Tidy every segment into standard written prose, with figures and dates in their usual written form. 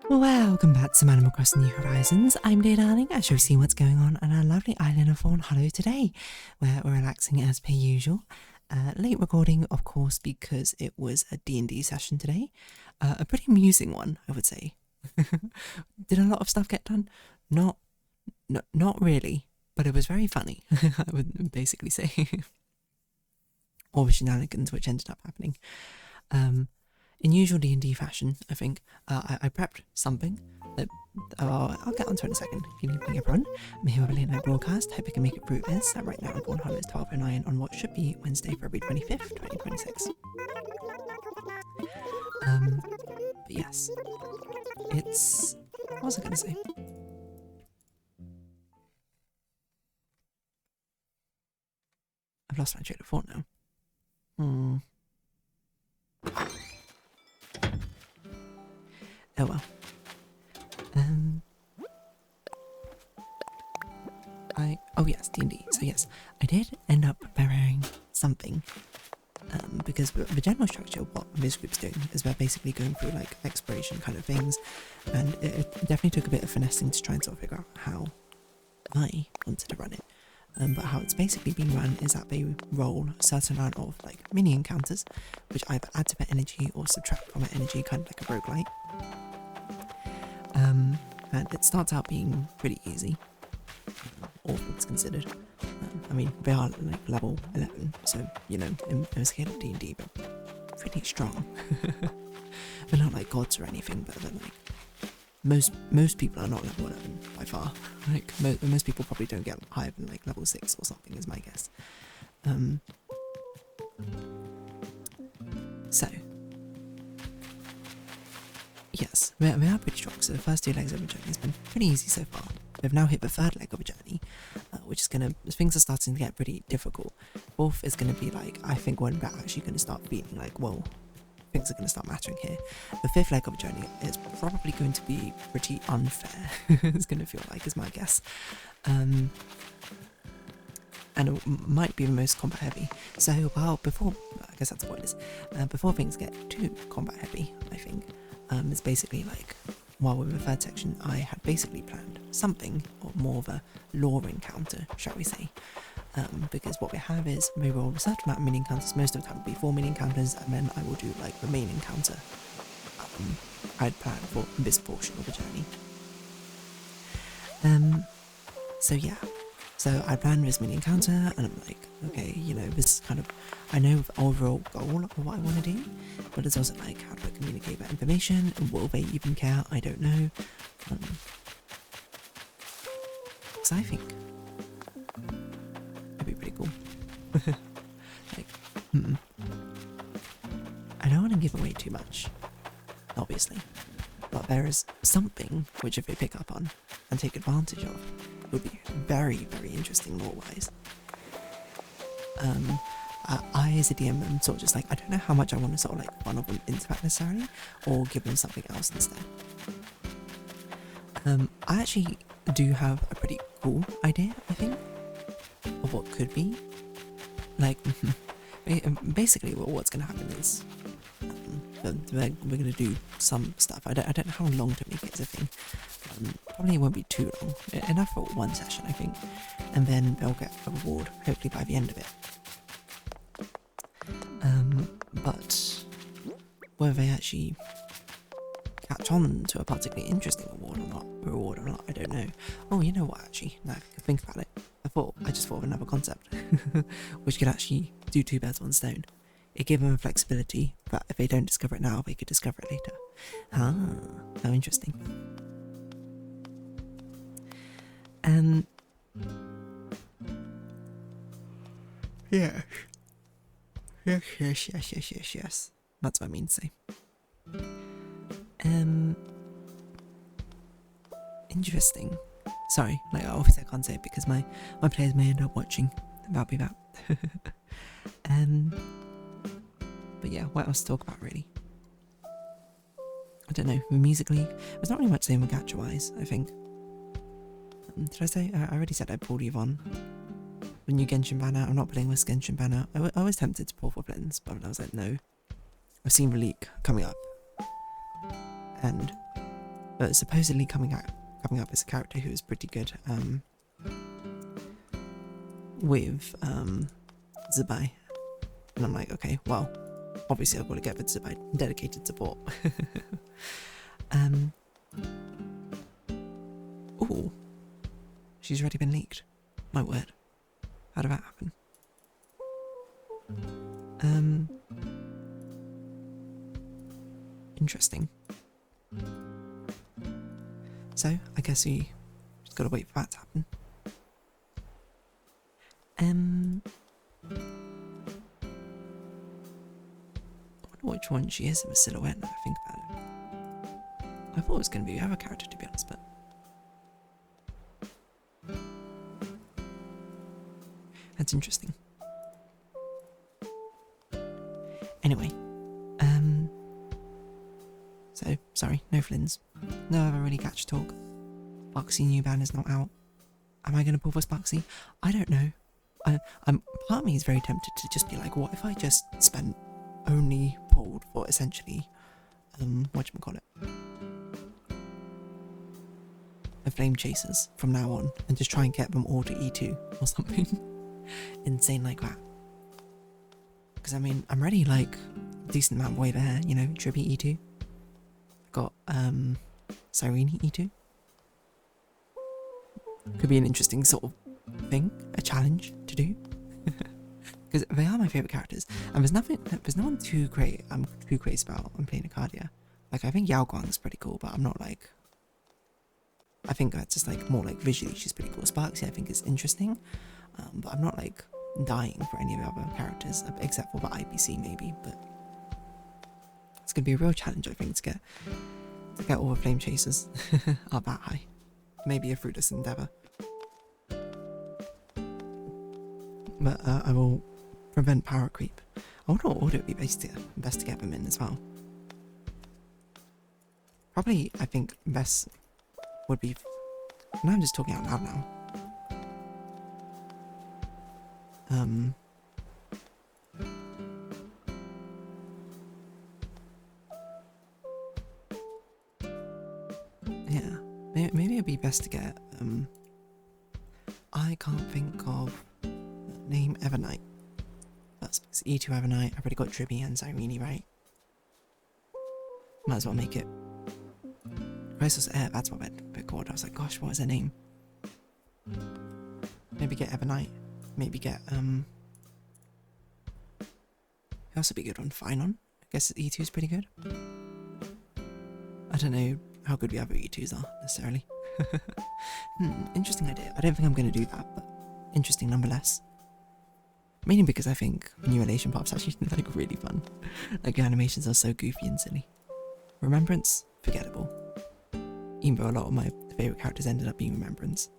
Welcome back to Animal Crossing New Horizons. I'm Dear Darling. I shall see what's going on our lovely island of Fawnhallow today, where we're relaxing as per usual. Late recording, of course, because it was a D&D session today. A pretty amusing one, I would say. Did a lot of stuff get done? Not really, but it was very funny, I would basically say. All the shenanigans which ended up happening. In usual D&D fashion, I think, I prepped something that I'll get onto in a second. Good evening, everyone. I'm here with a late night broadcast. Hope I can make it through this. Right now, Fawnhallow is 12:09 on what should be Wednesday, February 25th, 2026. But yes, it's... what was I going to say? I've lost my train of thought now. Oh well. Oh yes, D&D. So yes, I did end up preparing something. Because the general structure of what this group's doing is we're basically going through like exploration kind of things, and it definitely took a bit of finessing to try and sort of figure out how I wanted to run it. But how it's basically being run is that they roll a certain amount of like mini encounters, which either add to their energy or subtract from their energy, kind of like a roguelite. And it starts out being pretty easy, all things considered. I mean, they are like level 11, so, you know, in a scale of D&D, they're pretty strong. They're not like gods or anything, but they're like, most people are not level 11 by far. Like, most people probably don't get higher than like level 6 or something, is my guess. So, yes, we are pretty strong, so the first 2 legs of the journey has been pretty easy so far. We've now hit the 3rd leg of the journey, which is things are starting to get pretty difficult. 4th is gonna be like, I think when we're actually gonna start feeling like, whoa, things are gonna start mattering here. The 5th leg of the journey is probably going to be pretty unfair, it's gonna feel like, is my guess. And it might be the most combat heavy. So, well, I guess that's what it is, before things get too combat heavy, I think, it's basically like, while we're in the 3rd section, I had basically planned something, or more of a lore encounter, shall we say. Because what we have is, we roll a certain amount of mini encounters, most of the time it will be 4 mini encounters, and then I will do like the main encounter I'd planned for this portion of the journey. So yeah. So I planned this mini encounter, and I'm like, okay, you know, this is kind of, I know the overall goal of what I want to do, but it's also like, how do I communicate that information, and will they even care? I don't know. Because I think it'd be pretty cool. Like, I don't want to give away too much, obviously, but there is something which if they pick up on and take advantage of, would be very, very interesting lore-wise. I as a DM am sort of just like, I don't know how much I want to sort of like funnel them into that necessarily, or give them something else instead. I actually do have a pretty cool idea, I think, of what could be. Like, basically what's going to happen is, we're going to do some stuff. I don't know how long to make it as a thing. Probably won't be too long. Enough for one session, I think. And then they'll get a reward, hopefully by the end of it. But whether they actually catch on to a particularly interesting reward or not, I don't know. Oh, you know what, actually, now I can think about it. I just thought of another concept, which could actually do 2 birds, 1 stone. It gave them a flexibility, but if they don't discover it now, they could discover it later. Ah, how interesting. Yes. Yes. That's what I mean to say. Interesting. Sorry, like obviously I can't say it because my players may end up watching. That'll be that. But yeah, what else to talk about really? I don't know. Musically, there's not really much saying gacha-wise, I think. Did I say? I already said I pulled Yvonne. The new Genshin banner. I'm not playing with Genshin banner. I was tempted to pull for Blends, but I was like, no. I've seen the leak coming up, and but supposedly coming up as a character who is pretty good with Zubai. And I'm like, okay, well, obviously I've got to get with Zubai dedicated support. Oh, she's already been leaked. My word. How did that happen? Interesting. So, I guess we just gotta wait for that to happen. I wonder which one she is of a silhouette now I think about it. I thought it was gonna be the other character, to be honest, but that's interesting. Anyway, so sorry, no Flynns. No other really catch talk. Sparksy new ban is not out. Am I gonna pull for Sparksy? I don't know. I'm part of me is very tempted to just be like, what if I just spent only pulled for essentially whatchamacallit, the flame chasers from now on, and just try and get them all to E2 or something insane like that. Because I mean, I'm already like a decent amount of way there, you know, Trippy E2. Got Cyrene E2. Could be an interesting sort of thing, a challenge to do. Because they are my favourite characters, and there's no one too great I'm too crazy about when playing Acadia. Like, I think Yao Guang's pretty cool, but I'm not like, I think that's just like more like visually she's pretty cool. Sparksy I think is interesting, but I'm not like dying for any of the other characters except for the IPC maybe. But it's gonna be a real challenge, I think, to get all the flame chasers up that high. Maybe a fruitless endeavour, but I will prevent power creep. I wonder what order it would be best to get them in as well. Probably, I think best would be. Now I'm just talking out loud now. Yeah, maybe it'd be best to get. I can't think of the name Evernight. That's E2 Evernight. I've already got Dribby and Cyrene, right? Might as well make it. Crisis Air, that's what they're called. I was like, gosh, what is their name? Maybe get Evernight. Maybe get, who else would be good on? Finon? I guess E2 is pretty good. I don't know how good the other E2s are, necessarily. Interesting idea. I don't think I'm going to do that, but interesting nonetheless. Mainly because I think the new Elation pop's actually like really fun. Like, the animations are so goofy and silly. Remembrance? Forgettable. Even though a lot of my favourite characters ended up being Remembrance.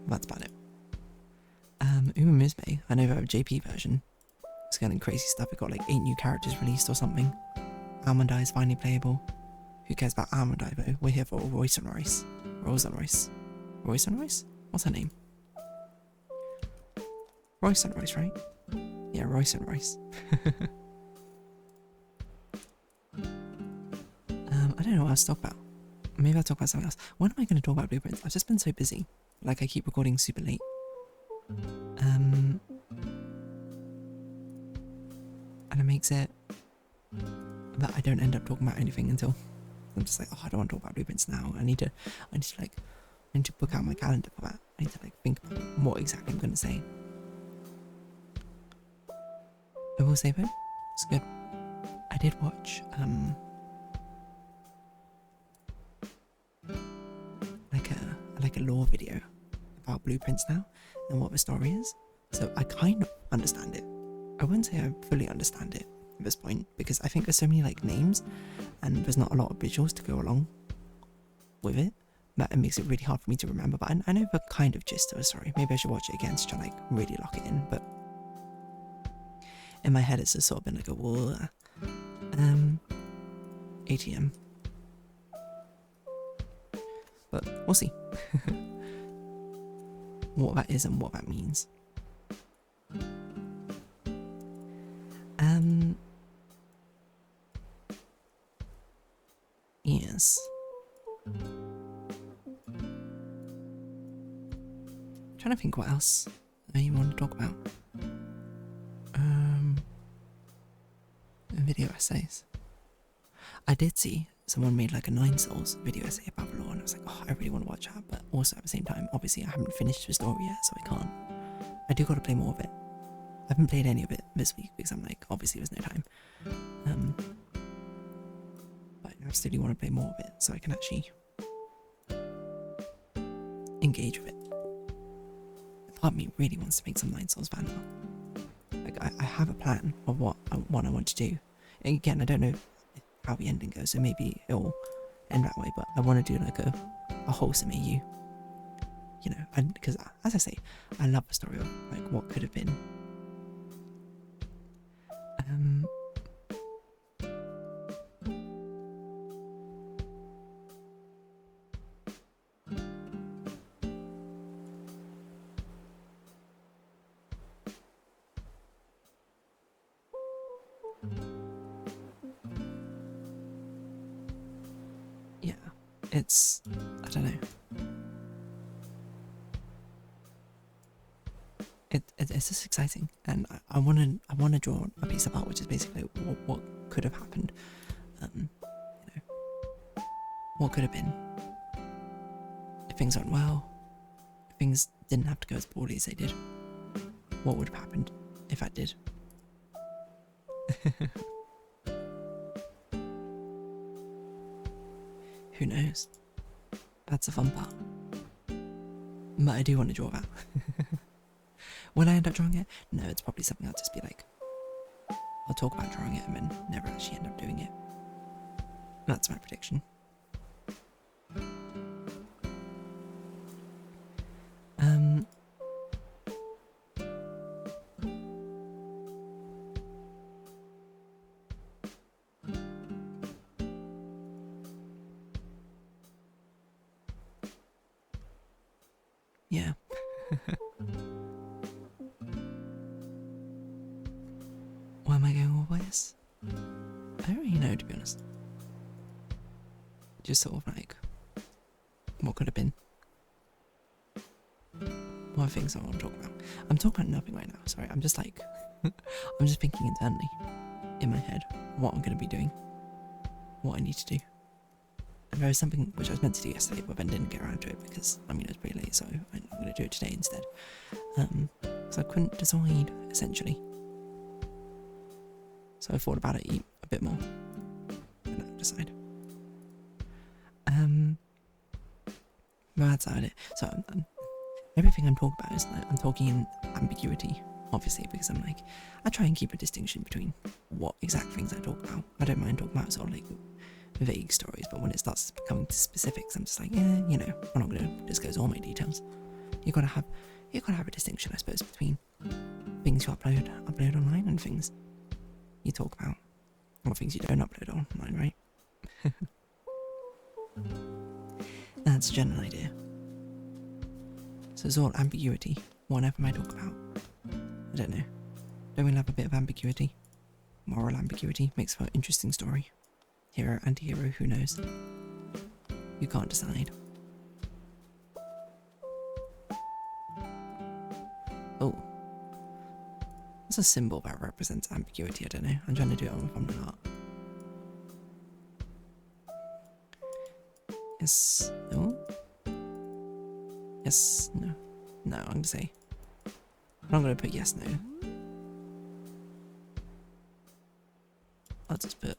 That's about it. Uma Misbeh, I know they have a JP version. It's getting crazy stuff. It got like 8 new characters released or something. Almondai is finally playable. Who cares about Almondai though? We're here for Royce and Royce. Rose and Royce. Royce and Royce? What's her name? Royce and Royce, right? Yeah, Royce and Royce. I don't know what else to talk about. Maybe I'll talk about something else. When am I going to talk about blueprints? I've just been so busy. Like, I keep recording super late. And it makes it that I don't end up talking about anything until I'm just like, oh, I don't want to talk about blueprints now. I need to book out my calendar for that. I need to like think about what exactly I'm going to say. I will say though, it's good. I did watch like a lore video about blueprints now and what the story is. So I kind of understand it. I wouldn't say I fully understand it at this point because I think there's so many like names and there's not a lot of visuals to go along with it that it makes it really hard for me to remember. But I know the kind of gist of the story. Maybe I should watch it again to try like really lock it in. But in my head it's just sort of been like a whoa, ATM. But we'll see what that is and what that means. Yes. Trying to think what else you want to talk about. Video essays. I did see someone made like a 9 Souls video essay about the lore, and I was like, oh, I really want to watch that, but also at the same time, obviously I haven't finished the story yet, so I can't. I do got to play more of it. I haven't played any of it this week because I'm like, obviously there's no time. But I absolutely want to play more of it so I can actually engage with it. Part of me really wants to make some 9 Souls Fawnhallow. Like I have a plan of what I want to do. And again, I don't know how the ending goes, so maybe it'll end that way, but I want to do like a wholesome AU. You know, and because as I say, I love the story of like what could have been. Yeah, it's, I don't know. It's just exciting, and I want to draw a piece of art, which is basically what could have happened. You know, what could have been if things went well, if things didn't have to go as poorly as they did. What would have happened if I did? Who knows? That's the fun part. But I do want to draw that. Will I end up drawing it? No, it's probably something I'll just be like, I'll talk about drawing it and then never actually end up doing it. That's my prediction. Yeah. Where am I going always? I don't really know, to be honest. Just sort of like, what could have been? What are things I want to talk about? I'm talking about nothing right now, sorry. I'm just like, I'm just thinking internally, in my head, what I'm going to be doing, what I need to do. And there was something which I was meant to do yesterday, but then didn't get around to it because, I mean, it was pretty late, so I'm going to do it today instead. Because I couldn't decide, essentially. So I thought about it a bit more, and I decide. But that's about it. So everything I'm talking about is like, I'm talking in ambiguity, obviously, because I'm like, I try and keep a distinction between what exact things I talk about. I don't mind talking about sort of like vague stories, but when it starts becoming to specifics, I'm just like, yeah, you know, I'm not going to disclose all my details. You gotta have a distinction, I suppose, between things you upload online and things you talk about, or things you don't upload online, right? That's a general idea. So it's all ambiguity. Whatever I talk about, I don't know. Don't we love a bit of ambiguity? Moral ambiguity makes for an interesting story. Hero, anti-hero, who knows? You can't decide. Oh. That's a symbol that represents ambiguity, I don't know. I'm trying to do it on Fawnhallow. Yes, no? Yes, no. No, I'm gonna say. I'm gonna put yes, no. I'll just put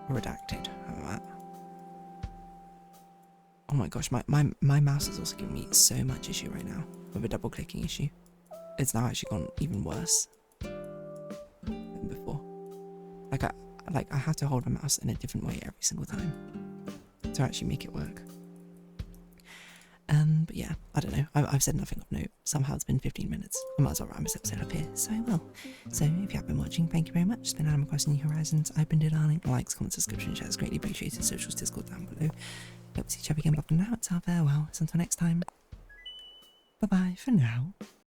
redacted. How about that? Oh my gosh, my mouse is also giving me so much issue right now with a double clicking issue. It's now actually gone even worse than before. Like I have to hold my mouse in a different way every single time to actually make it work. But yeah, I don't know. I've said nothing of note. Somehow it's been 15 minutes. I might as well wrap this episode up here, so I will. So if you have been watching, thank you very much. It's been Ambiguously New Horizons. I've been darling. Likes, comments, subscription, shares, greatly appreciated. Socials, Discord down below. Hope to see each other again, but for now, it's our farewell. So until next time, bye bye for now.